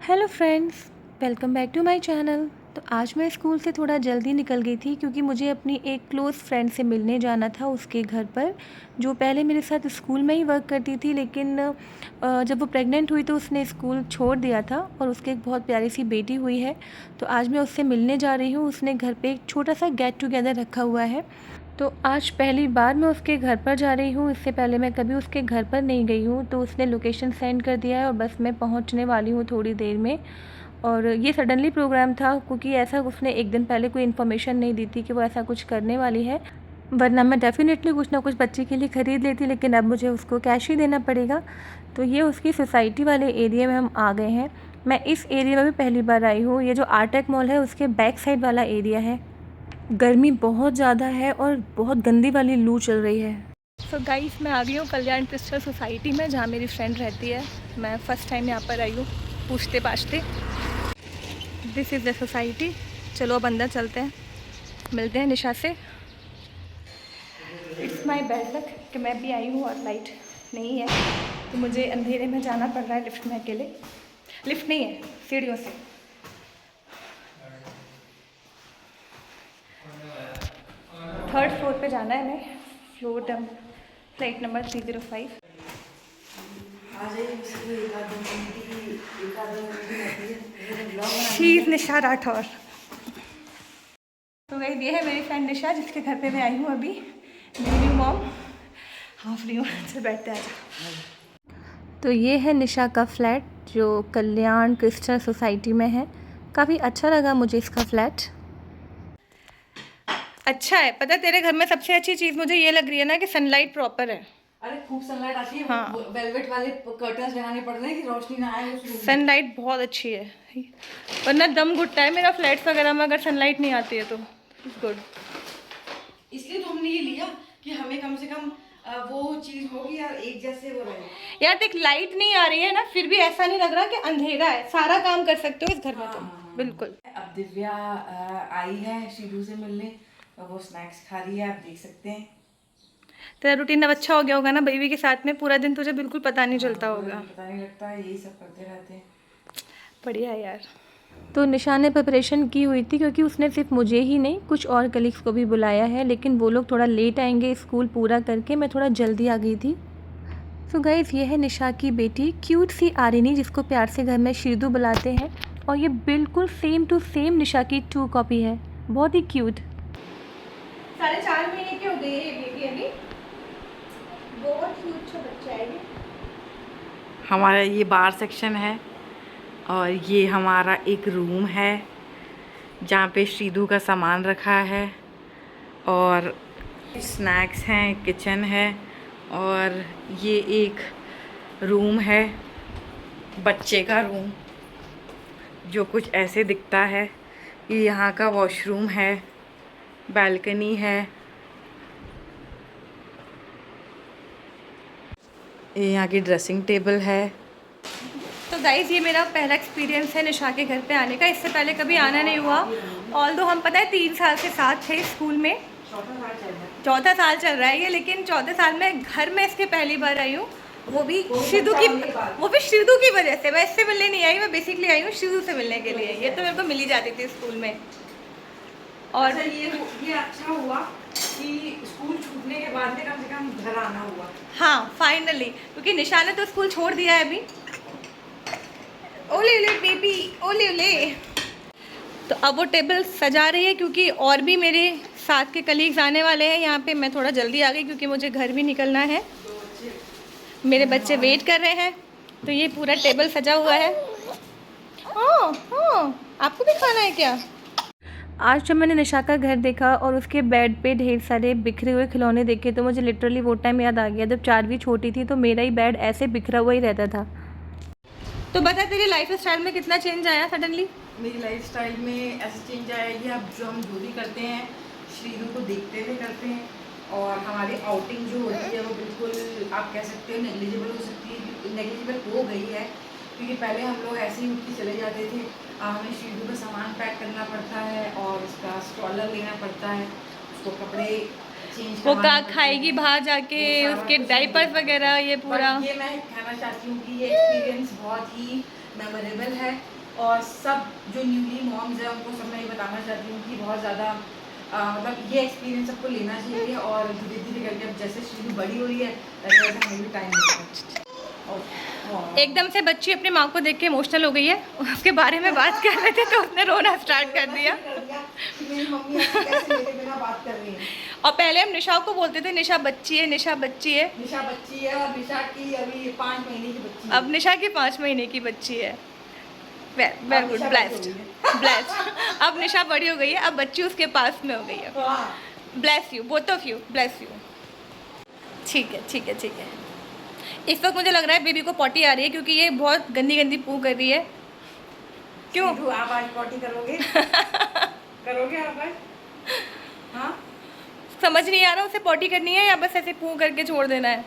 Hello friends, welcome back to my channel. तो आज मैं स्कूल से थोड़ा जल्दी निकल गई थी क्योंकि मुझे अपनी एक क्लोज़ फ्रेंड से मिलने जाना था उसके घर पर, जो पहले मेरे साथ स्कूल में ही वर्क करती थी। लेकिन जब वो प्रेग्नेंट हुई तो उसने स्कूल छोड़ दिया था और उसकी एक बहुत प्यारी सी बेटी हुई है। तो आज मैं उससे मिलने जा रही हूँ। उसने घर पे एक छोटा सा गेट टुगेदर रखा हुआ है। तो आज पहली बार मैं उसके घर पर जा रही हूँ। इससे पहले मैं कभी उसके घर पर नहीं गई हूँ। तो उसने लोकेशन सेंड कर दिया है और बस मैं पहुँचने वाली हूँ थोड़ी देर में। और ये सडनली प्रोग्राम था क्योंकि ऐसा उसने एक दिन पहले कोई इन्फॉर्मेशन नहीं दी थी कि वो ऐसा कुछ करने वाली है, वरना मैं डेफ़िनेटली कुछ ना कुछ बच्चे के लिए ख़रीद लेती, लेकिन अब मुझे उसको कैश ही देना पड़ेगा। तो ये उसकी सोसाइटी वाले एरिया में हम आ गए हैं। मैं इस एरिया में भी पहली बार आई हूँ। ये जो आरटेक मॉल है उसके बैक साइड वाला एरिया है। गर्मी बहुत ज़्यादा है और बहुत गंदी वाली लू चल रही है। सो गाइस, मैं आ गई हूँ कल्याण क्रिस्टल सोसाइटी में, जहाँ मेरी फ्रेंड रहती है। मैं फ़र्स्ट टाइम यहाँ पर आई हूँ पूछते पाछते। This is the society. चलो अब अंदर चलते हैं, मिलते हैं निशा से। इट्स माई बैड लक कि मैं भी आई हूँ और लाइट नहीं है, तो मुझे अंधेरे में जाना पड़ रहा है लिफ्ट में अकेले। लिफ्ट नहीं है, सीढ़ियों से। थर्ड फ्लोर पे जाना है हमें, फ्लाइट नंबर 305। शी इज़ निशा राठौर। तो वही ये है मेरी फ्रेंड निशा, जिसके घर पे मैं आई हूँ अभी। मेरी न्यू मॉम। हाँ, फ्री हूँ, चल बैठते हैं आजा। तो ये है निशा का फ्लैट जो कल्याण क्रिस्टल सोसाइटी में है। काफ़ी अच्छा लगा मुझे इसका फ्लैट। अच्छा है, पता है तेरे घर में सबसे अच्छी चीज़ मुझे ये लग रही है ना कि सनलाइट प्रॉपर है। अरे खूब सनलाइट आती है। हाँ, वेलवेट वाले कर्टन्स लगाने पड़ रहे हैं कि रोशनी ना आए उस रूम में। सनलाइट बहुत अच्छी है, वरना दम घुटता है मेरा फ्लैट्स वगैरह में अगर सनलाइट नहीं आती है तो। गुड। इसलिए तो हमने ये लिया कि हमें कम से कम वो चीज होगी यार, एक जैसे वो रहे। यार देख, लाइट नहीं आ रही है ना, फिर भी ऐसा नहीं लग रहा कि अंधेरा है। सारा काम कर सकते हो इस घर में तुम। बिल्कुल। अब दिव्या आई है शीरू से मिलने, तो वो स्नैक्स खा रही है, आप देख सकते हैं। तेरा रूटीन अब अच्छा हो गया होगा ना बेबी के साथ में, पूरा दिन तुझे बिल्कुल पता नहीं चलता होगा। पता नहीं लगता, यही सब करते रहते हैं। बढ़िया है यार। तो निशा ने प्रिपरेशन की हुई थी क्योंकि उसने सिर्फ मुझे ही नहीं कुछ और कलीग्स को भी बुलाया है, लेकिन वो लोग थोड़ा लेट आएंगे स्कूल पूरा करके। मैं थोड़ा जल्दी आ गई थी। सो गाइस, ये है निशा की बेटी, क्यूट सी आरिनी, जिसको प्यार से घर में शीदू बुलाते हैं। और ये बिल्कुल सेम टू सेम निशा की 2 कॉपी है। बहुत ही क्यूट। 4.5 महीने के हो गए ये बेबी अभी। बहुत क्यूट सा बच्चा है ये। हमारा ये बार सेक्शन है और ये हमारा एक रूम है जहाँ पे श्रीधु का सामान रखा है और स्नैक्स हैं, किचन है। और ये एक रूम है, बच्चे का रूम, जो कुछ ऐसे दिखता है। ये यहाँ का वॉशरूम है, बालकनी है। ये यहाँ की ड्रेसिंग टेबल है। तो गाइज़, ये मेरा पहला एक्सपीरियंस है निशा के घर पे आने का। इससे पहले कभी आना नहीं हुआ। ऑल्दो हम पता है 3 साल से साथ थे स्कूल में। चौथा साल चल रहा है ये, लेकिन चौथे साल में घर में इसके पहली बार आई हूँ। वो भी श्रीधु की वजह से। मैं इससे मिलने नहीं आई, मैं बेसिकली आई हूँ श्रीधु से मिलने के लिए। ये तो मेरे को मिल ही जाती थी स्कूल में। और अच्छा, ये अच्छा हुआ कि स्कूल छूटने के बाद में कम से कम घर आना हुआ। हाँ, फाइनली, क्योंकि निशा ने तो स्कूल छोड़ दिया है अभी। ओले ओले बेबी, ओले ओले। तो अब वो टेबल सजा रही है क्योंकि और भी मेरे साथ के कलीग्स आने वाले हैं यहाँ पे। मैं थोड़ा जल्दी आ गई क्योंकि मुझे घर भी निकलना है। मेरे बच्चे वेट कर रहे हैं। तो ये पूरा टेबल सजा हुआ है। हाँ हाँ, आपको भी खाना है क्या? आज जब मैंने निशा का घर देखा और उसके बेड पे ढेर सारे बिखरे हुए खिलौने देखे, तो मुझे लिटरली वो टाइम याद आ गया जब चार्वी छोटी थी, तो मेरा ही बेड ऐसे बिखरा हुआ ही रहता था। तो बता, तेरी लाइफ स्टाइल में कितना चेंज आया सडनली? मेरी लाइफ स्टाइल में ऐसे चेंज आया कि अब जो हम जो भी करते हैं श्रीधु को देखते हुए करते हैं। और हमारी आउटिंग जो होती है वो बिल्कुल आप कह सकते हो नेग्लिजिबल हो सकती है, नेग्लिजिबल हो गई है। क्योंकि पहले हम लोग ऐसे ही उठ के चले जाते थे। हमें श्रीधु का सामान पैक करना पड़ता है और उसका स्ट्रॉलर लेना पड़ता है, उसको कपड़े चेंज वो का करवाने खाएगी बाहर जाके, उसके डाइपर्स वगैरह, ये पूरा। ये मैं कहना चाहती हूँ कि ये एक्सपीरियंस बहुत ही मेमोरेबल है। और सब जो न्यूली मॉम्स है उनको सब मैं ये बताना चाहती हूँ कि बहुत ज़्यादा मतलब ये एक्सपीरियंस सबको लेना चाहिए। और धीरे धीरे करके अब जैसे श्रीधु बड़ी हो रही है वैसे वैसे हमें भी टाइम मिलेगा। एकदम से बच्ची अपनी माँ को देख के इमोशनल हो गई है, उसके बारे में बात कर रहे थे तो उसने रोना स्टार्ट कर दिया। मेरी मम्मी ऐसे कैसे मेरे बिना बात कर रही है। और पहले हम निशा को बोलते थे निशा बच्ची है, निशा बच्ची है। निशा बच्ची है और निशा की अभी 5 महीने की बच्ची है। अब निशा की 5 महीने की बच्ची है। Very good, blessed blessed. अब निशा बड़ी हो गई है, अब बच्ची उसके पास में हो गई है। Bless you both of you, bless you. ठीक है ठीक है ठीक है। इस वक्त मुझे लग रहा है बेबी को पॉटी आ रही है क्योंकि ये बहुत गंदी गंदी पू कर रही है। क्यों आप आज पॉटी करोगे? करोगे आप आज? हाँ, समझ नहीं आ रहा उसे पॉटी करनी है या बस ऐसे पू करके छोड़ देना है।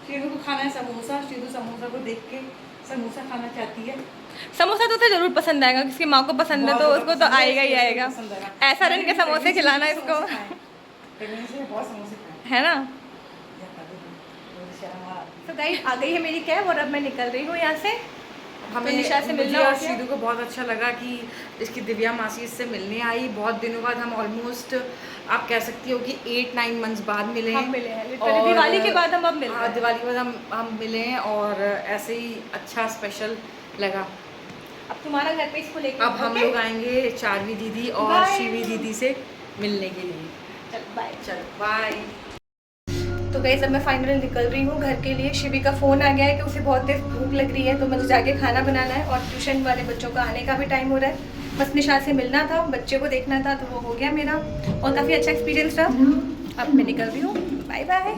श्रीधु को खाना है समोसा। श्रीधु समोसा को देख के समोसा खाना चाहती है। समोसा तो उसे जरूर पसंद आएगा, किसकी माँ को पसंद है तो उसको तो आएगा ही आएगा। ऐसा रन के समोसे खिलाना इसको, बहुत समोसे खाए है ना। तो गाइस आ गई है मेरी कैब और अब मैं निकल रही हूँ यहाँ से। हमें निशा से मिलना और हो गया। श्रीधु को बहुत अच्छा लगा कि इसकी दिव्या मासी इससे मिलने आई। बहुत दिनों बाद हम ऑलमोस्ट आप कह सकती हो कि 8-9 मंथ्स बाद मिले हम मिले हैं लिटरली, दिवाली के बाद हम अब मिल रहे हाँ, हैं। दिवाली के बाद हम मिले हैं और ऐसे ही अच्छा स्पेशल लगा। अब तुम्हारा घर पे इसको लेके अब हम लोग आएंगे चारवी दीदी और Bye. शिवी दीदी से मिलने के लिए। चल बाय। चल बाय। तो गाइस अब मैं फाइनली निकल रही हूँ घर के लिए। शिवी का फ़ोन आ गया है कि उसे बहुत तेज भूख लग रही है तो मुझे जाके खाना बनाना है और ट्यूशन वाले बच्चों का आने का भी टाइम हो रहा है। बस निशा से मिलना था, बच्चे को देखना था तो वो हो गया मेरा और काफ़ी अच्छा एक्सपीरियंस रहा। अब मैं निकल रही हूँ, बाय बाय।